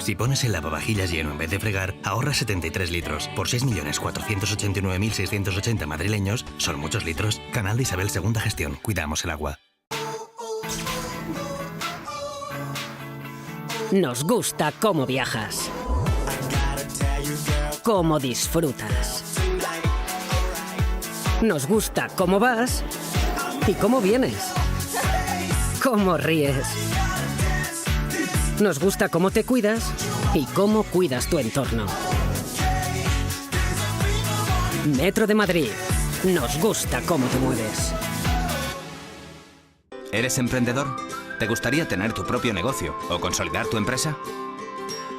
Si pones el lavavajillas lleno en vez de fregar, ahorras 73 litros. Por 6.489.680 madrileños, son muchos litros. Canal de Isabel II Gestión. Cuidamos el agua. Nos gusta cómo viajas, cómo disfrutas. Nos gusta cómo vas y cómo vienes, cómo ríes. Nos gusta cómo te cuidas y cómo cuidas tu entorno. Metro de Madrid. Nos gusta cómo te mueves. ¿Eres emprendedor? ¿Te gustaría tener tu propio negocio o consolidar tu empresa?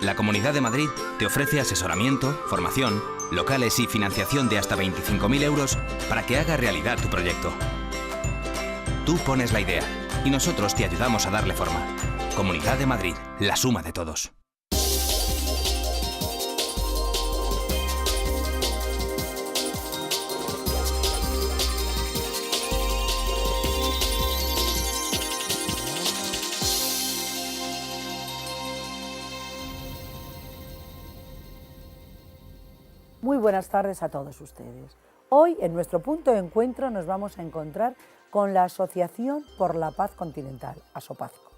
La Comunidad de Madrid te ofrece asesoramiento, formación, locales y financiación de hasta 25.000 euros para que haga realidad tu proyecto. Tú pones la idea y nosotros te ayudamos a darle forma. Comunidad de Madrid, la suma de todos. Muy buenas tardes a todos ustedes. Hoy en nuestro punto de encuentro nos vamos a encontrar con la Asociación por la Paz Continental, ASOPAZCO.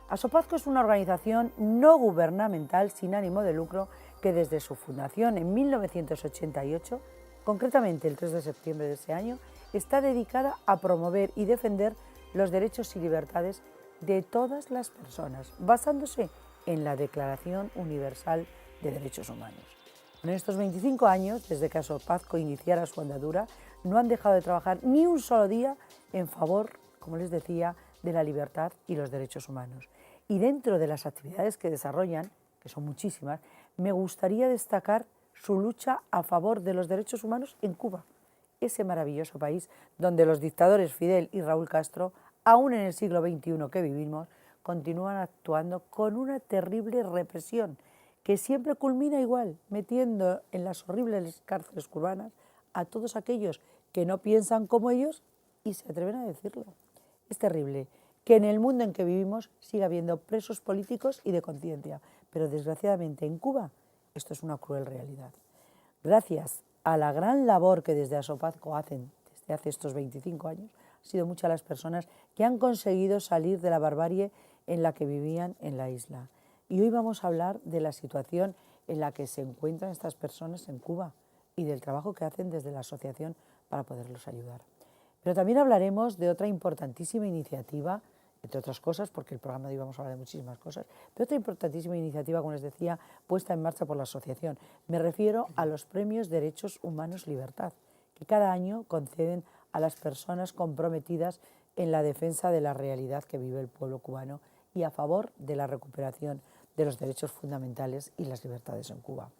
ASOPAZCO es una organización no gubernamental sin ánimo de lucro que desde su fundación en 1988, concretamente el 3 de septiembre de ese año, está dedicada a promover y defender los derechos y libertades de todas las personas, basándose en la Declaración Universal de Derechos Humanos. En estos 25 años, desde que ASOPAZCO iniciara su andadura, no han dejado de trabajar ni un solo día en favor, como les decía, de la libertad y los derechos humanos. Y dentro de las actividades que desarrollan, que son muchísimas, me gustaría destacar su lucha a favor de los derechos humanos en Cuba, ese maravilloso país donde los dictadores Fidel y Raúl Castro, aún en el siglo XXI que vivimos, continúan actuando con una terrible represión que siempre culmina igual, metiendo en las horribles cárceles cubanas a todos aquellos que no piensan como ellos y se atreven a decirlo. Es terrible que en el mundo en que vivimos siga habiendo presos políticos y de conciencia, pero desgraciadamente en Cuba esto es una cruel realidad. Gracias a la gran labor que desde ASOPAZCO hacen desde hace estos 25 años, han sido muchas las personas que han conseguido salir de la barbarie en la que vivían en la isla. Y hoy vamos a hablar de la situación en la que se encuentran estas personas en Cuba y del trabajo que hacen desde la asociación para poderlos ayudar. Pero también hablaremos de otra importantísima iniciativa, entre otras cosas, porque el programa de hoy vamos a hablar de muchísimas cosas, pero otra importantísima iniciativa, como les decía, puesta en marcha por la asociación. Me refiero a los premios Derechos Humanos Libertad, que cada año conceden a las personas comprometidas en la defensa de la realidad que vive el pueblo cubano y a favor de la recuperación de los derechos fundamentales y las libertades en Cuba.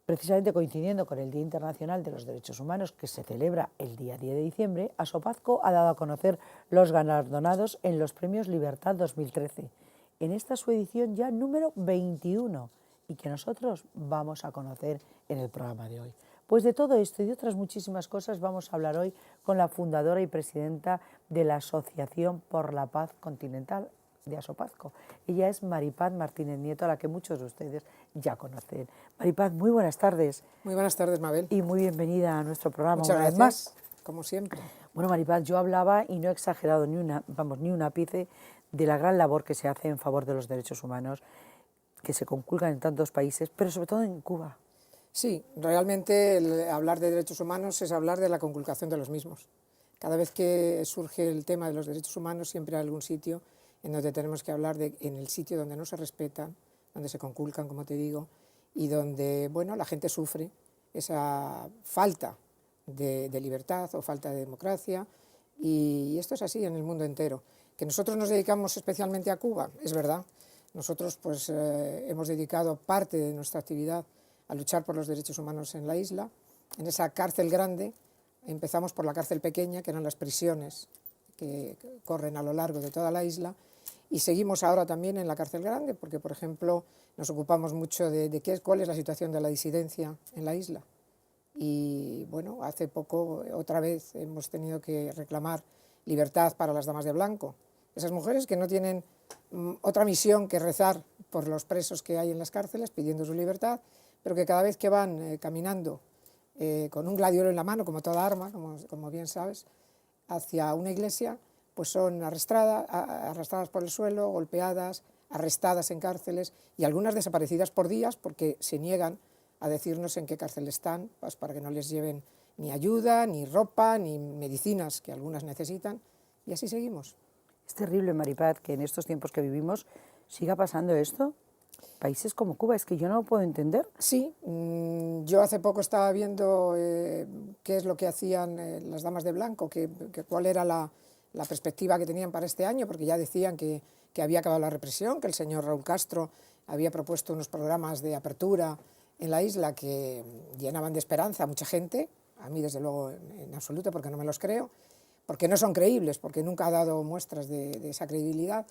Precisamente coincidiendo con el Día Internacional de los Derechos Humanos, que se celebra el día 10 de diciembre, ASOPAZCO ha dado a conocer los galardonados en los Premios Libertad 2013, en esta su edición ya número 21, y que nosotros vamos a conocer en el programa de hoy. Pues de todo esto y de otras muchísimas cosas vamos a hablar hoy con la fundadora y presidenta de la Asociación por la Paz Continental de ASOPAZCO. Ella es Maripaz Martínez Nieto, a la que muchos de ustedes ya conocen. Maripaz, muy buenas tardes. Muy buenas tardes, Mabel. Y muy bienvenida a nuestro programa. Muchas una gracias, vez más. como siempre. Bueno, Maripaz, yo hablaba y no he exagerado ni un ápice de la gran labor que se hace en favor de los derechos humanos que se conculcan en tantos países, pero sobre todo en Cuba. Sí, realmente hablar de derechos humanos es hablar de la conculcación de los mismos. Cada vez que surge el tema de los derechos humanos siempre hay algún sitio en donde tenemos que hablar en el sitio donde no se respetan, donde se conculcan, como te digo, y donde, bueno, la gente sufre esa falta de libertad o falta de democracia, y esto es así en el mundo entero. Que nosotros nos dedicamos especialmente a Cuba, es verdad. Nosotros pues hemos dedicado parte de nuestra actividad a luchar por los derechos humanos en la isla. En esa cárcel grande empezamos por la cárcel pequeña, que eran las prisiones que corren a lo largo de toda la isla, y seguimos ahora también en la cárcel grande, porque, por ejemplo, nos ocupamos mucho de cuál es la situación de la disidencia en la isla. Y, bueno, hace poco, otra vez, hemos tenido que reclamar libertad para las damas de blanco, esas mujeres que no tienen otra misión que rezar por los presos que hay en las cárceles pidiendo su libertad, pero que cada vez que van caminando con un gladiolo en la mano, como toda arma, como bien sabes, hacia una iglesia, pues son arrastradas por el suelo, golpeadas, arrestadas en cárceles y algunas desaparecidas por días porque se niegan a decirnos en qué cárcel están, pues para que no les lleven ni ayuda, ni ropa, ni medicinas que algunas necesitan, y así seguimos. Es terrible, Maripaz, que en estos tiempos que vivimos siga pasando esto. Países como Cuba, es que yo no lo puedo entender. Sí, yo hace poco estaba viendo qué es lo que hacían las damas de blanco, cuál era la perspectiva que tenían para este año, porque ya decían que había acabado la represión, que el señor Raúl Castro había propuesto unos programas de apertura en la isla que llenaban de esperanza a mucha gente, a mí desde luego en absoluto, porque no me los creo, porque no son creíbles, porque nunca ha dado muestras de esa credibilidad.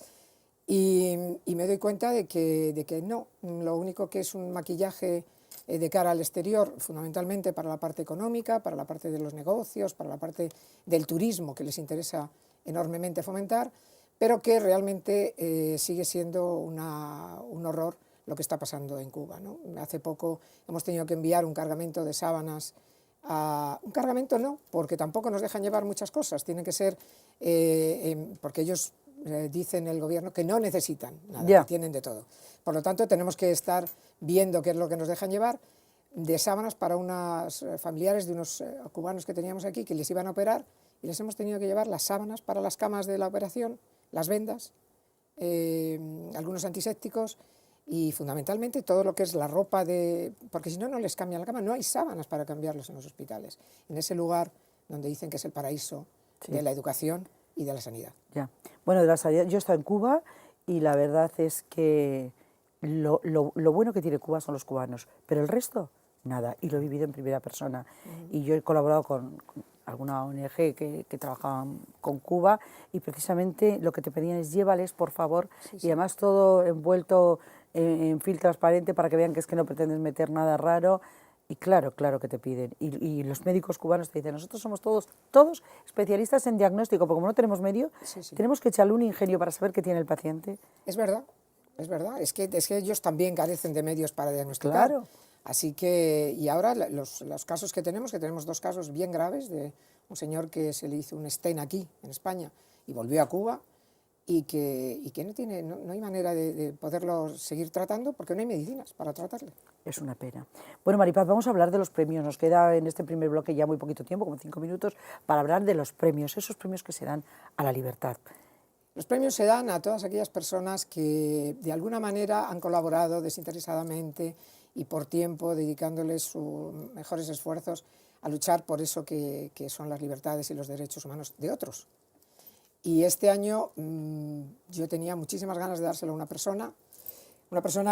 Y me doy cuenta de que no, lo único que es un maquillaje de cara al exterior, fundamentalmente para la parte económica, para la parte de los negocios, para la parte del turismo que les interesa enormemente fomentar, pero que realmente sigue siendo un horror lo que está pasando en Cuba, ¿no? Hace poco hemos tenido que enviar un cargamento de sábanas un cargamento no, porque tampoco nos dejan llevar muchas cosas, tienen que ser, porque ellos dicen el gobierno que no necesitan nada, que tienen de todo. Por lo tanto, tenemos que estar viendo qué es lo que nos dejan llevar de sábanas para unos familiares de unos cubanos que teníamos aquí que les iban a operar y les hemos tenido que llevar las sábanas para las camas de la operación, las vendas, algunos antisépticos y fundamentalmente todo lo que es la ropa porque si no, no les cambian la cama, no hay sábanas para cambiarlos en los hospitales, en ese lugar donde dicen que es el paraíso de la educación y de la sanidad. Ya. Bueno, de la sanidad, yo he estado en Cuba y la verdad es que lo bueno que tiene Cuba son los cubanos, pero el resto, nada, y lo he vivido en primera persona. Y yo he colaborado con alguna ONG que trabajaban con Cuba y precisamente lo que te pedían es llévales, por favor, y además todo envuelto en film transparente para que vean que es que no pretendes meter nada raro. Y claro que te piden. Y los médicos cubanos te dicen, nosotros somos todos especialistas en diagnóstico, porque como no tenemos medio, tenemos que echarle un ingenio para saber qué tiene el paciente. Es verdad, es verdad. Es que ellos también carecen de medios para diagnosticar. Claro. Así que, y ahora los casos que tenemos 2 casos bien graves de un señor que se le hizo un stent aquí, en España, y volvió a Cuba, y que no hay manera de poderlo seguir tratando porque no hay medicinas para tratarle. Es una pena. Bueno, Maripaz, vamos a hablar de los premios. Nos queda en este primer bloque ya muy poquito tiempo, como 5 minutos, para hablar de los premios, esos premios que se dan a la libertad. Los premios se dan a todas aquellas personas que de alguna manera han colaborado desinteresadamente y por tiempo, dedicándoles sus mejores esfuerzos a luchar por eso que son las libertades y los derechos humanos de otros. Y este año yo tenía muchísimas ganas de dárselo a una persona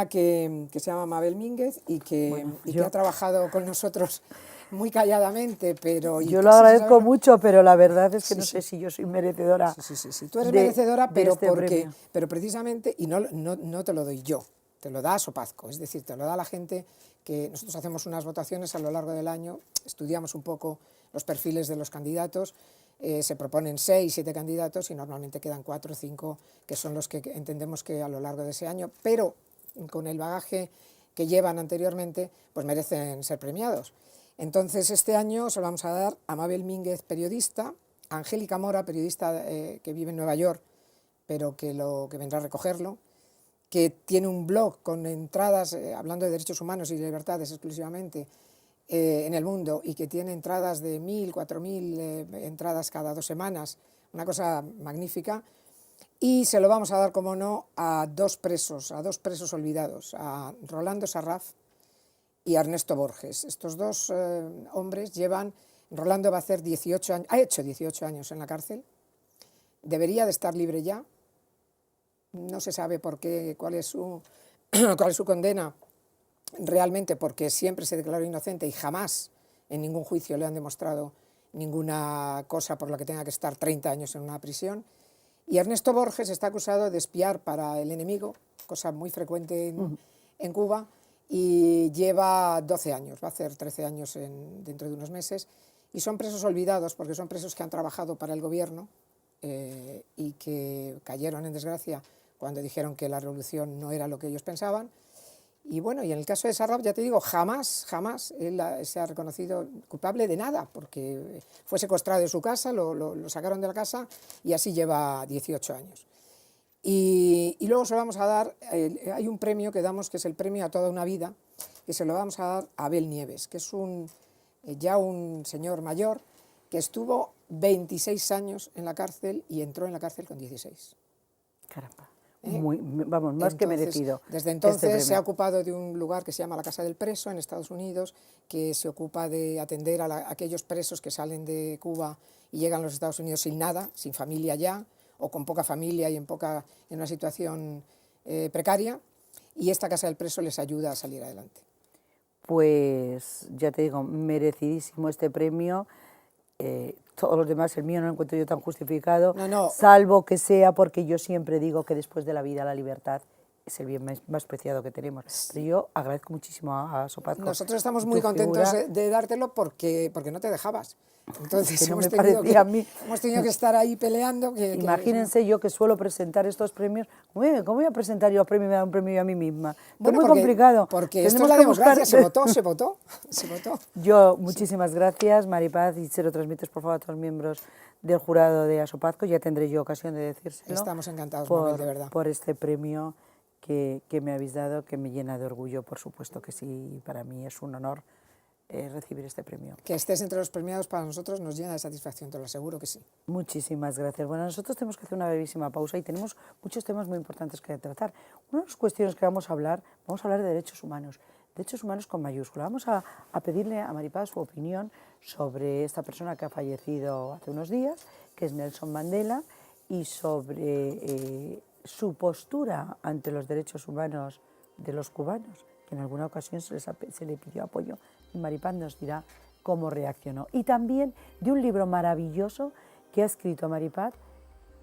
que se llama Mabel Mínguez y que ha trabajado con nosotros muy calladamente, pero... Yo lo agradezco mucho, pero la verdad es que no sé si yo soy merecedora. Sí, tú eres merecedora, pero premio. Pero precisamente, y no te lo doy yo, te lo da Asopazco, es decir, te lo da la gente que nosotros hacemos unas votaciones a lo largo del año, estudiamos un poco los perfiles de los candidatos, se proponen 6, 7 candidatos y normalmente quedan 4 o 5 que son los que entendemos que a lo largo de ese año, pero con el bagaje que llevan anteriormente, pues merecen ser premiados. Entonces este año se lo vamos a dar a Mabel Mínguez, periodista, a Angélica Mora, periodista que vive en Nueva York, pero que vendrá a recogerlo, que tiene un blog con entradas hablando de derechos humanos y libertades exclusivamente en el mundo y que tiene entradas de 1.000, 4.000 entradas cada 2 semanas, una cosa magnífica. Y se lo vamos a dar, como no, a 2 presos olvidados, a Rolando Sarraf y a Ernesto Borges. Estos 2 hombres Rolando va a hacer 18 años, ha hecho 18 años en la cárcel, debería de estar libre ya, no se sabe por qué, cuál es su condena realmente, porque siempre se declaró inocente y jamás en ningún juicio le han demostrado ninguna cosa por la que tenga que estar 30 años en una prisión. Y Ernesto Borges está acusado de espiar para el enemigo, cosa muy frecuente en Cuba, y lleva 12 años, va a hacer 13 años dentro de unos meses, y son presos olvidados porque son presos que han trabajado para el gobierno y que cayeron en desgracia cuando dijeron que la revolución no era lo que ellos pensaban. Y bueno, y en el caso de Sarraf, ya te digo, jamás él se ha reconocido culpable de nada, porque fue secuestrado de su casa, lo sacaron de la casa y así lleva 18 años. Y luego se lo vamos a dar, hay un premio que damos que es el premio a toda una vida, que se lo vamos a dar a Abel Nieves, que es ya un señor mayor que estuvo 26 años en la cárcel y entró en la cárcel con 16. Caramba. Vamos, más que merecido. Desde entonces se ha ocupado de un lugar que se llama la Casa del Preso en Estados Unidos, que se ocupa de atender a aquellos presos que salen de Cuba y llegan a los Estados Unidos sin nada, sin familia ya, o con poca familia y en una situación precaria, y esta Casa del Preso les ayuda a salir adelante. Pues ya te digo, merecidísimo este premio. Todos los demás, el mío no lo encuentro yo tan justificado, salvo que sea porque yo siempre digo que después de la vida la libertad es el bien más preciado que tenemos. Pero yo agradezco muchísimo a Sopazco. Nosotros estamos muy contentos de dártelo porque no te dejabas. Entonces que no hemos tenido que estar ahí peleando. Imagínense yo que suelo presentar estos premios. ¿Cómo voy a presentar yo a premio, me da un premio yo a mí misma? Bueno, es muy complicado. Porque esto es la democracia, se votó. Yo, muchísimas gracias, Maripaz, y se lo transmites por favor a todos los miembros del jurado de Asopazco, ya tendré yo ocasión de decírselo. Estamos encantados, Mabel, de verdad. Por este premio que me habéis dado, que me llena de orgullo, por supuesto que sí, para mí es un honor recibir este premio. Que estés entre los premiados para nosotros nos llena de satisfacción, te lo aseguro que sí. Muchísimas gracias. Bueno, nosotros tenemos que hacer una brevísima pausa y tenemos muchos temas muy importantes que tratar. Una de las cuestiones que vamos a hablar de derechos humanos con mayúscula. Vamos a pedirle a Maripaz su opinión sobre esta persona que ha fallecido hace unos días, que es Nelson Mandela, y sobre su postura ante los derechos humanos de los cubanos, que en alguna ocasión se le pidió apoyo, y Maripaz nos dirá cómo reaccionó. Y también de un libro maravilloso que ha escrito Maripaz.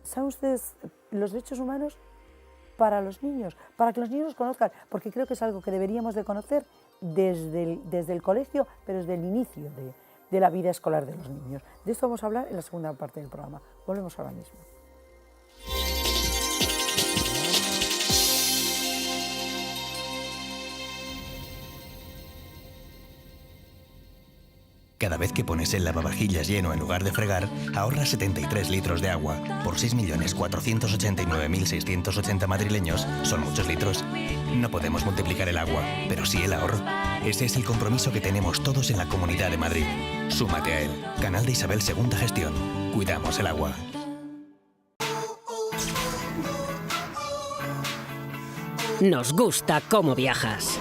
¿Saben ustedes los derechos humanos para los niños? Para que los niños los conozcan, porque creo que es algo que deberíamos de conocer desde el colegio, pero desde el inicio de la vida escolar de los niños. De esto vamos a hablar en la segunda parte del programa. Volvemos ahora mismo. Cada vez que pones el lavavajillas lleno en lugar de fregar, ahorras 73 litros de agua. Por 6.489.680 madrileños, son muchos litros. No podemos multiplicar el agua, pero sí el ahorro. Ese es el compromiso que tenemos todos en la Comunidad de Madrid. Súmate a él. Canal de Isabel II Gestión. Cuidamos el agua. Nos gusta cómo viajas,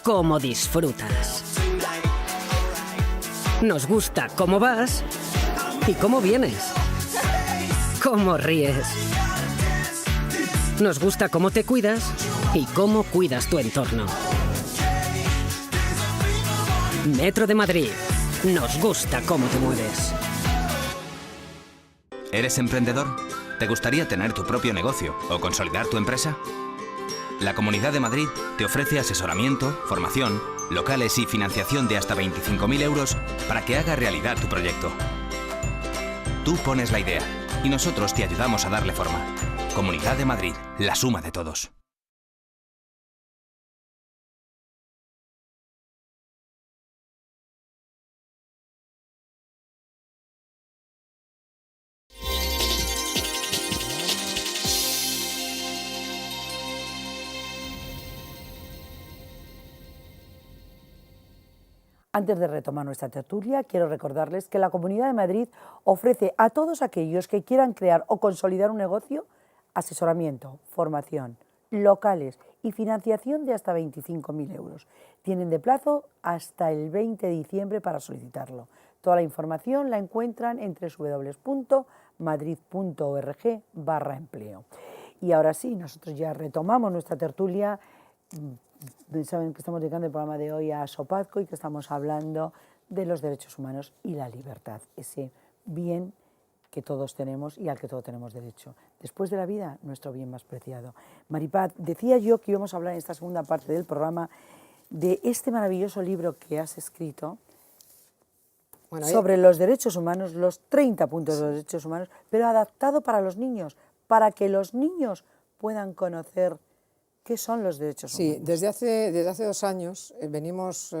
cómo disfrutas. Nos gusta cómo vas y cómo vienes, cómo ríes. Nos gusta cómo te cuidas y cómo cuidas tu entorno. Metro de Madrid. Nos gusta cómo te mueves. ¿Eres emprendedor? ¿Te gustaría tener tu propio negocio o consolidar tu empresa? La Comunidad de Madrid te ofrece asesoramiento, formación, locales y financiación de hasta 25.000 euros para que haga realidad tu proyecto. Tú pones la idea y nosotros te ayudamos a darle forma. Comunidad de Madrid, la suma de todos. Antes de retomar nuestra tertulia, quiero recordarles que la Comunidad de Madrid ofrece a todos aquellos que quieran crear o consolidar un negocio asesoramiento, formación, locales y financiación de hasta 25.000 euros. Tienen de plazo hasta el 20 de diciembre para solicitarlo. Toda la información la encuentran en www.madrid.org/empleo. Y ahora sí, nosotros ya retomamos nuestra tertulia. Saben que estamos dedicando el programa de hoy a Asopazco y que estamos hablando de los derechos humanos y la libertad, ese bien que todos tenemos y al que todos tenemos derecho. Después de la vida, nuestro bien más preciado. Maripaz, decía yo que íbamos a hablar en esta segunda parte del programa de este maravilloso libro que has escrito sobre los derechos humanos, los 30 puntos de los derechos humanos, pero adaptado para los niños, para que los niños puedan conocer qué son los derechos humanos? Sí, desde hace 2 años venimos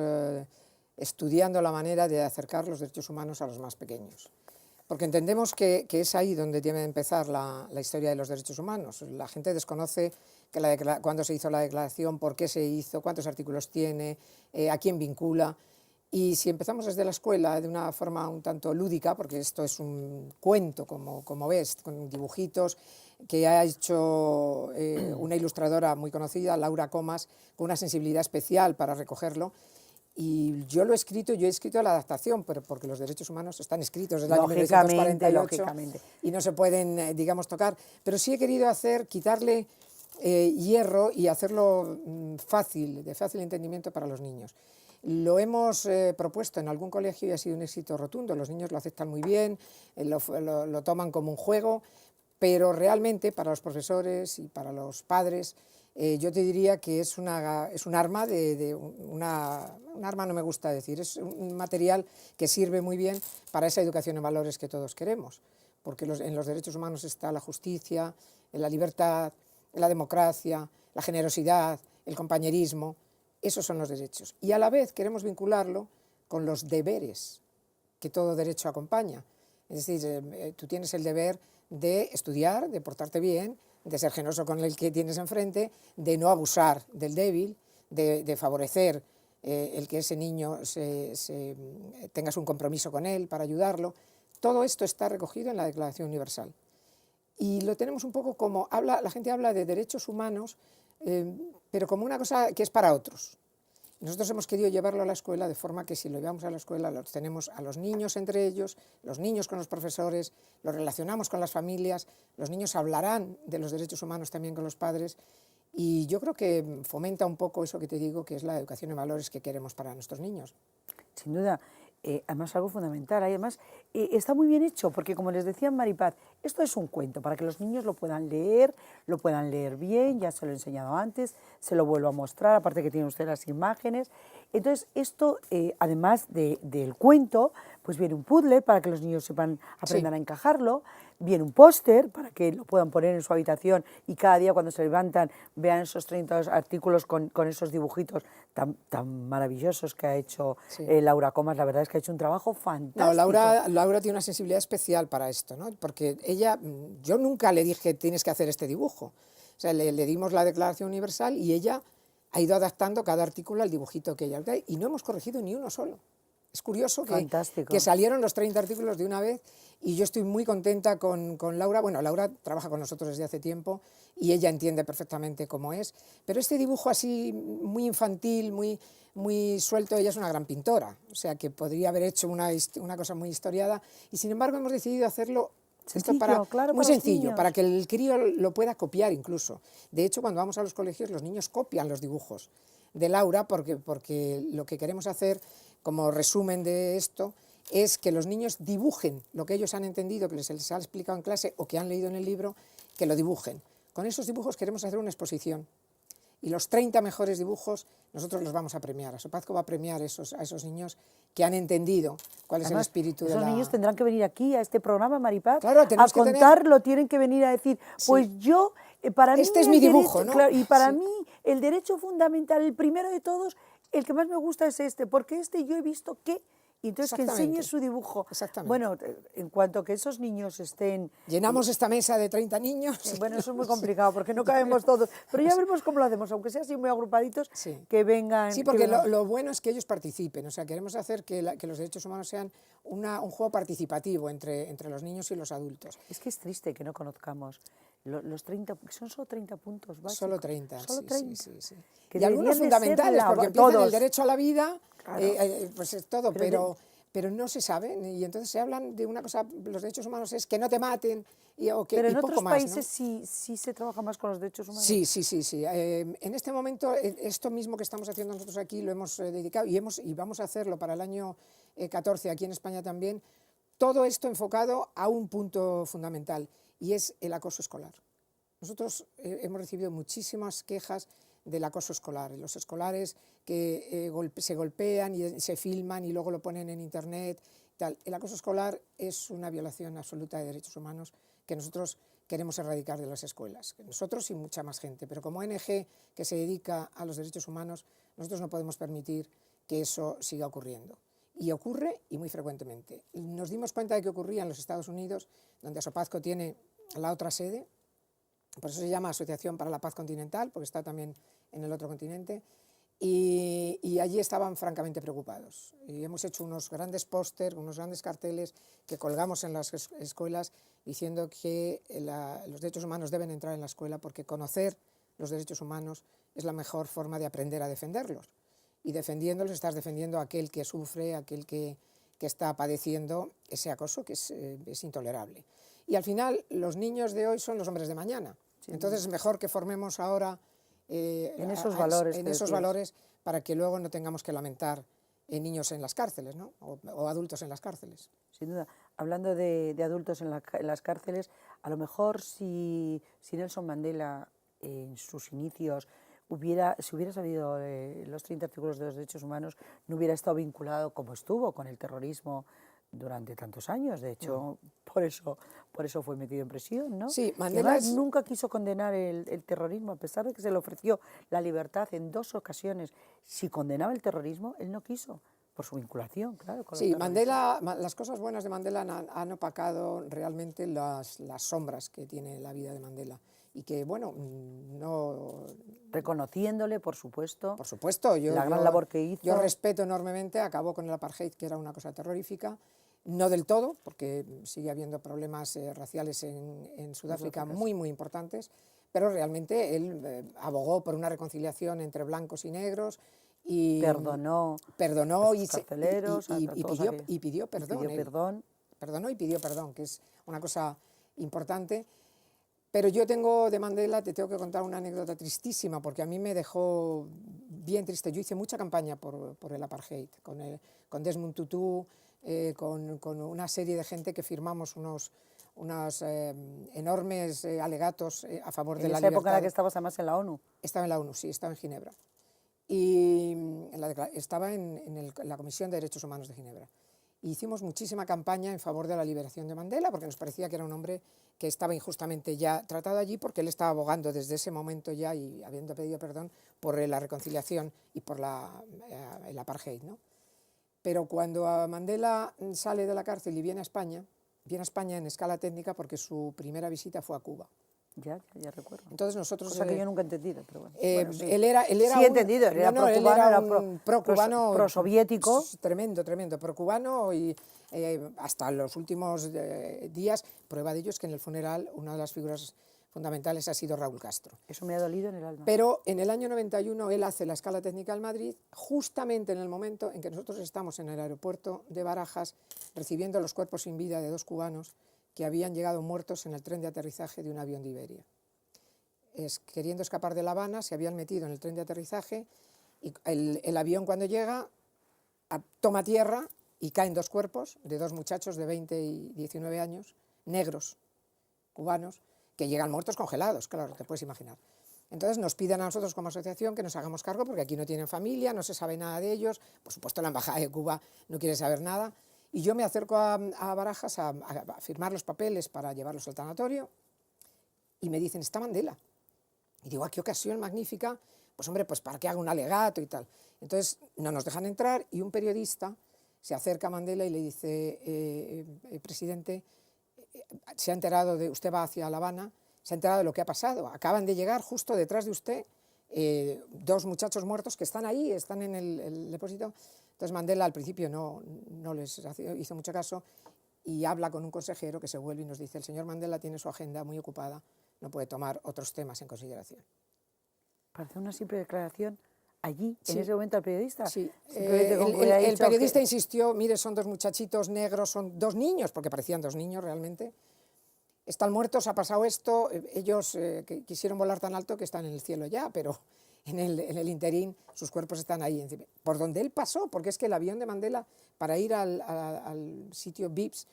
estudiando la manera de acercar los derechos humanos a los más pequeños. Porque entendemos que es ahí donde tiene que empezar la historia de los derechos humanos. La gente desconoce cuándo se hizo la declaración, por qué se hizo, cuántos artículos tiene, a quién vincula. Y si empezamos desde la escuela de una forma un tanto lúdica, porque esto es un cuento, como ves, con dibujitos, que ha hecho una ilustradora muy conocida, Laura Comas, con una sensibilidad especial para recogerlo. Y yo he escrito la adaptación, pero porque los derechos humanos están escritos desde el año 1948 y no se pueden, digamos, tocar. Pero sí he querido quitarle hierro y hacerlo fácil, de fácil entendimiento para los niños. Lo hemos propuesto en algún colegio y ha sido un éxito rotundo. Los niños lo aceptan muy bien, lo toman como un juego, pero realmente para los profesores y para los padres yo te diría que es un arma, un arma no me gusta decir, es un material que sirve muy bien para esa educación en valores que todos queremos, porque en los derechos humanos está la justicia, la libertad, la democracia, la generosidad, el compañerismo. Esos son los derechos. Y a la vez queremos vincularlo con los deberes que todo derecho acompaña. Es decir, tú tienes el deber de estudiar, de portarte bien, de ser generoso con el que tienes enfrente, de no abusar del débil, de favorecer el que ese niño tengas un compromiso con él para ayudarlo. Todo esto está recogido en la Declaración Universal. Y lo tenemos un poco como, la gente habla de derechos humanos, pero como una cosa que es para otros. Nosotros hemos querido llevarlo a la escuela de forma que si lo llevamos a la escuela los tenemos a los niños entre ellos, los niños con los profesores, lo relacionamos con las familias, los niños hablarán de los derechos humanos también con los padres y yo creo que fomenta un poco eso que te digo, que es la educación en valores que queremos para nuestros niños. Sin duda. Además algo fundamental, además está muy bien hecho porque como les decía Maripaz, esto es un cuento para que los niños lo puedan leer bien, ya se lo he enseñado antes, se lo vuelvo a mostrar, aparte que tiene usted las imágenes. Entonces esto, además del cuento, pues viene un puzzle para que los niños aprendan a encajarlo, viene un póster para que lo puedan poner en su habitación y cada día cuando se levantan vean esos 30 artículos con esos dibujitos tan maravillosos que ha hecho Laura Comas. La verdad es que ha hecho un trabajo fantástico. No, Laura tiene una sensibilidad especial para esto, ¿no? Porque yo nunca le dije tienes que hacer este dibujo. O sea, le dimos la Declaración Universal y ella ha ido adaptando cada artículo al dibujito que ella y no hemos corregido ni uno solo. Es curioso que salieron los 30 artículos de una vez y yo estoy muy contenta con Laura. Bueno, Laura trabaja con nosotros desde hace tiempo y ella entiende perfectamente cómo es, pero este dibujo así muy infantil, muy suelto, ella es una gran pintora, o sea que podría haber hecho una cosa muy historiada y sin embargo hemos decidido hacerlo muy sencillo, para que el crío lo pueda copiar incluso. De hecho, cuando vamos a los colegios los niños copian los dibujos de Laura porque lo que queremos hacer como resumen de esto es que los niños dibujen lo que ellos han entendido, que se les ha explicado en clase o que han leído en el libro, que lo dibujen. Con esos dibujos queremos hacer una exposición y los 30 mejores dibujos nosotros los vamos a premiar. Asopazco va a premiar a esos niños que han entendido cuál es el espíritu de la... Esos niños tendrán que venir aquí a este programa, Maripaz, claro, a contarlo, tienen que venir a decir, pues yo, para mí... Este es mi dibujo, ¿no? Claro, y para mí el derecho fundamental, el primero de todos, el que más me gusta es este, porque yo he visto que... Y entonces que enseñe su dibujo. Exactamente. Bueno, en cuanto a que esos niños estén... Llenamos esta mesa de 30 niños. Bueno, eso es muy complicado porque no cabemos todos. Pero ya veremos cómo lo hacemos, aunque sea así muy agrupaditos, que vengan... Sí, porque lo bueno es que ellos participen. O sea, queremos hacer que los derechos humanos sean un juego participativo entre los niños y los adultos. Es que es triste que no conozcamos los 30, son solo 30 puntos básicos. Solo 30, solo 30. Sí. Que y algunos fundamentales, porque empiezan el derecho a la vida, claro. Pues es todo, pero no se sabe, y entonces se hablan de una cosa, los derechos humanos es que no te maten, pero en otros países ¿no? sí se trabaja más con los derechos humanos. Sí. En este momento, esto mismo que estamos haciendo nosotros aquí lo hemos dedicado y vamos a hacerlo para el año 14 aquí en España también, todo esto enfocado a un punto fundamental, y es el acoso escolar. Nosotros hemos recibido muchísimas quejas del acoso escolar, los escolares que se golpean y se filman y luego lo ponen en internet. Tal. El acoso escolar es una violación absoluta de derechos humanos que nosotros queremos erradicar de las escuelas. Nosotros y mucha más gente, pero como ONG que se dedica a los derechos humanos, nosotros no podemos permitir que eso siga ocurriendo. Y ocurre, y muy frecuentemente. Nos dimos cuenta de que ocurría en los Estados Unidos, donde Asopazco tiene la otra sede, por eso se llama Asociación para la Paz Continental, porque está también en el otro continente, y allí estaban francamente preocupados. Y hemos hecho unos grandes póster, unos grandes carteles que colgamos en las escuelas diciendo que los derechos humanos deben entrar en la escuela porque conocer los derechos humanos es la mejor forma de aprender a defenderlos. Y defendiéndolos estás defendiendo a aquel que sufre, a aquel que está padeciendo ese acoso que es intolerable. Y al final los niños de hoy son los hombres de mañana. Sí. Entonces es mejor que formemos ahora en esos valores para que luego no tengamos que lamentar niños en las cárceles, ¿no? o adultos en las cárceles. Sin duda. Hablando de adultos en las cárceles, a lo mejor si Nelson Mandela en sus inicios si hubiera sabido los 30 artículos de los derechos humanos, no hubiera estado vinculado como estuvo con el terrorismo durante tantos años. De hecho, por eso fue metido en prisión, ¿no? Sí, Mandela nunca quiso condenar el terrorismo, a pesar de que se le ofreció la libertad en 2 ocasiones. Si condenaba el terrorismo, él no quiso, por su vinculación, claro. Con sí, las cosas buenas de Mandela han opacado realmente las sombras que tiene la vida de Mandela. Y que, bueno, no... Reconociéndole, por supuesto, la gran labor que hizo. Yo respeto enormemente, acabó con el apartheid, que era una cosa terrorífica, no del todo, porque sigue habiendo problemas raciales en Sudáfrica muy, muy importantes, pero realmente él abogó por una reconciliación entre blancos y negros, y perdonó a los carceleros, y pidió perdón. Perdonó y pidió perdón, que es una cosa importante. Pero yo de Mandela, te tengo que contar una anécdota tristísima, porque a mí me dejó bien triste. Yo hice mucha campaña por el apartheid, con Desmond Tutu, con una serie de gente que firmamos unos enormes alegatos a favor de la libertad. En esa época en la que estabas además en la ONU. Estaba en la ONU, sí, estaba en Ginebra. Y estaba en la Comisión de Derechos Humanos de Ginebra. Y hicimos muchísima campaña en favor de la liberación de Mandela, porque nos parecía que era un hombre que estaba injustamente ya tratado allí, porque él estaba abogando desde ese momento ya y habiendo pedido perdón por la reconciliación y por el apartheid, ¿no? Pero cuando Mandela sale de la cárcel y viene a España en escala técnica porque su primera visita fue a Cuba. Ya recuerdo. Entonces nosotros... Cosa que yo nunca he entendido, pero bueno. Sí. Él era sí, entendido, él era pro-cubano, pro-soviético. Tremendo, pro-cubano y hasta los últimos días, prueba de ello es que en el funeral una de las figuras fundamentales ha sido Raúl Castro. Eso me ha dolido en el alma. Pero en el año 91 él hace la escala técnica en Madrid, justamente en el momento en que nosotros estamos en el aeropuerto de Barajas recibiendo los cuerpos sin vida de 2 cubanos que habían llegado muertos en el tren de aterrizaje de un avión de Iberia. Queriendo escapar de La Habana, se habían metido en el tren de aterrizaje y el avión cuando llega toma tierra y caen 2 cuerpos de 2 muchachos de 20 y 19 años, negros, cubanos, que llegan muertos congelados, claro, te puedes imaginar. Entonces nos piden a nosotros como asociación que nos hagamos cargo porque aquí no tienen familia, no se sabe nada de ellos, por supuesto la Embajada de Cuba no quiere saber nada. Y yo me acerco a Barajas a firmar los papeles para llevarlos al tanatorio y me dicen, está Mandela. Y digo, qué ocasión magnífica, pues hombre, pues para que haga un alegato y tal. Entonces no nos dejan entrar y un periodista se acerca a Mandela y le dice, presidente, se ha enterado usted va hacia La Habana, se ha enterado de lo que ha pasado, acaban de llegar justo detrás de usted 2 muchachos muertos que están ahí, están en el depósito. Entonces Mandela al principio no les hizo mucho caso y habla con un consejero que se vuelve y nos dice, el señor Mandela tiene su agenda muy ocupada, no puede tomar otros temas en consideración. Parece una simple declaración allí, sí. En ese momento al periodista. Sí, el periodista insistió, mire, son 2 muchachitos negros, son 2 niños, porque parecían 2 niños realmente. Están muertos, ha pasado esto, ellos que quisieron volar tan alto que están en el cielo ya, pero en el interín sus cuerpos están ahí, por donde él pasó, porque es que el avión de Mandela, para ir al sitio Vips,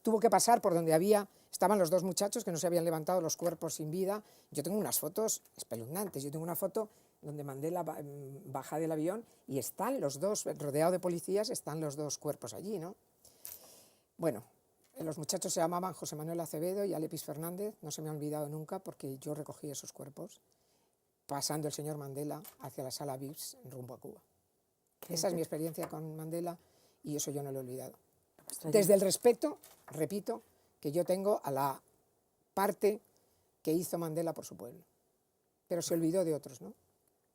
tuvo que pasar por donde estaban los 2 muchachos que no se habían levantado, los cuerpos sin vida. Yo tengo unas fotos espeluznantes, yo tengo una foto donde Mandela baja del avión y están los 2, rodeado de policías, están los 2 cuerpos allí, ¿no? Bueno, Los muchachos se llamaban José Manuel Acevedo y Alepis Fernández, no se me ha olvidado nunca porque yo recogí esos cuerpos, pasando el señor Mandela hacia la sala VIPS rumbo a Cuba. Esa es mi experiencia con Mandela y eso yo no lo he olvidado. Desde el respeto, repito, que yo tengo a la parte que hizo Mandela por su pueblo. Pero se olvidó de otros, ¿no?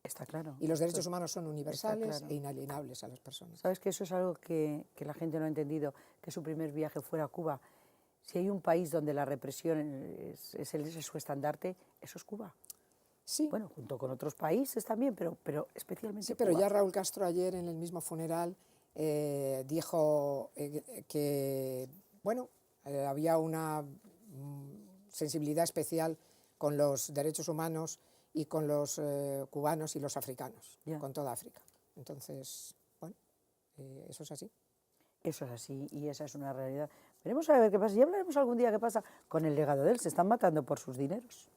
Está claro. Y los derechos humanos son universales claro. e inalienables a las personas. Sabes que eso es algo que la gente no ha entendido, que su primer viaje fuera a Cuba. Si hay un país donde la represión es su estandarte, eso es Cuba. Sí. Bueno, junto con otros países también, pero especialmente Sí, pero Cuba. ya Raúl Castro ayer en el mismo funeral dijo que, bueno, había una sensibilidad especial con los derechos humanos y con los cubanos y los africanos, con toda África. Entonces, bueno, eso es así. Eso es así y esa es una realidad. Veremos a ver qué pasa. Ya hablaremos algún día qué pasa con el legado de él. Se están matando por sus dineros.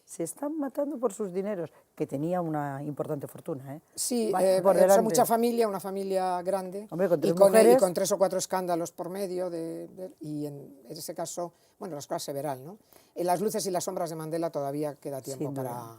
Se están matando por sus dineros, que tenía una importante fortuna, ¿eh? Sí, por mucha familia, una familia grande. Hombre, con 3 y mujeres. Con 3 o 4 escándalos por medio, y en ese caso, bueno, las cosas se verán, ¿no? En las luces y las sombras de Mandela todavía queda tiempo para...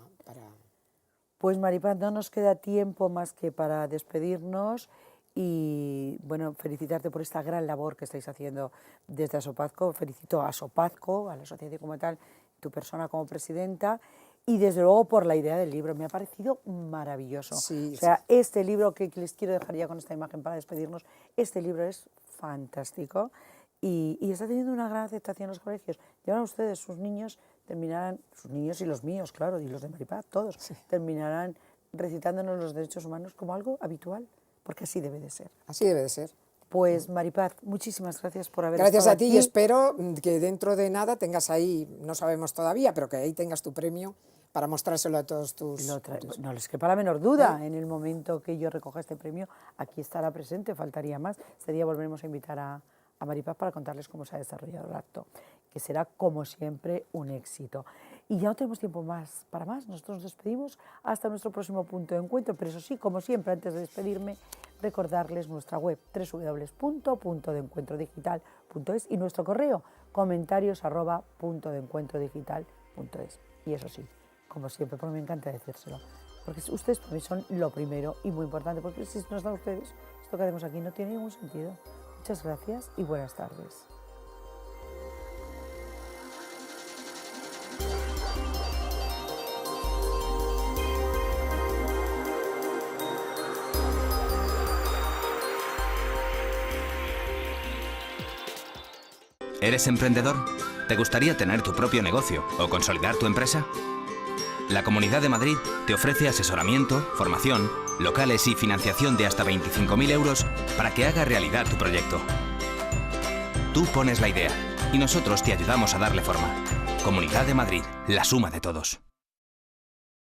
Pues Maripaz, no nos queda tiempo más que para despedirnos y, bueno, felicitarte por esta gran labor que estáis haciendo desde Asopazco. Felicito a Asopazco, a la asociación como tal, tu persona como presidenta y desde luego por la idea del libro. Me ha parecido maravilloso. Sí, o sea, este libro que les quiero dejar ya con esta imagen para despedirnos, este libro es fantástico y está teniendo una gran aceptación en los colegios. Llevan ustedes, sus niños terminarán, sus niños y los míos, claro, y los de Maripaz, todos, terminarán recitándonos los derechos humanos como algo habitual, porque así debe de ser. Así debe de ser. Pues Maripaz, muchísimas gracias por haber Gracias estado a ti aquí. y espero que dentro de nada tengas ahí, no sabemos todavía, pero que ahí tengas tu premio para mostrárselo a todos tus... No les quepa la menor duda, en el momento que yo recoja este premio, aquí estará presente, faltaría más. Este día volveremos a invitar a Maripaz para contarles cómo se ha desarrollado el acto, que será como siempre un éxito. Y ya no tenemos tiempo más para más, nosotros nos despedimos hasta nuestro próximo punto de encuentro, pero eso sí, como siempre, antes de despedirme, recordarles nuestra web www.puntodencuentrodigital.es y nuestro correo comentarios@puntodencuentrodigital.es. Y eso sí, como siempre, porque me encanta decírselo, porque ustedes para mí son lo primero y muy importante, porque si no están ustedes, esto que hacemos aquí no tiene ningún sentido. Muchas gracias y buenas tardes. ¿Eres emprendedor? ¿Te gustaría tener tu propio negocio o consolidar tu empresa? La Comunidad de Madrid te ofrece asesoramiento, formación, locales y financiación de hasta 25.000 euros para que haga realidad tu proyecto. Tú pones la idea y nosotros te ayudamos a darle forma. Comunidad de Madrid, la suma de todos.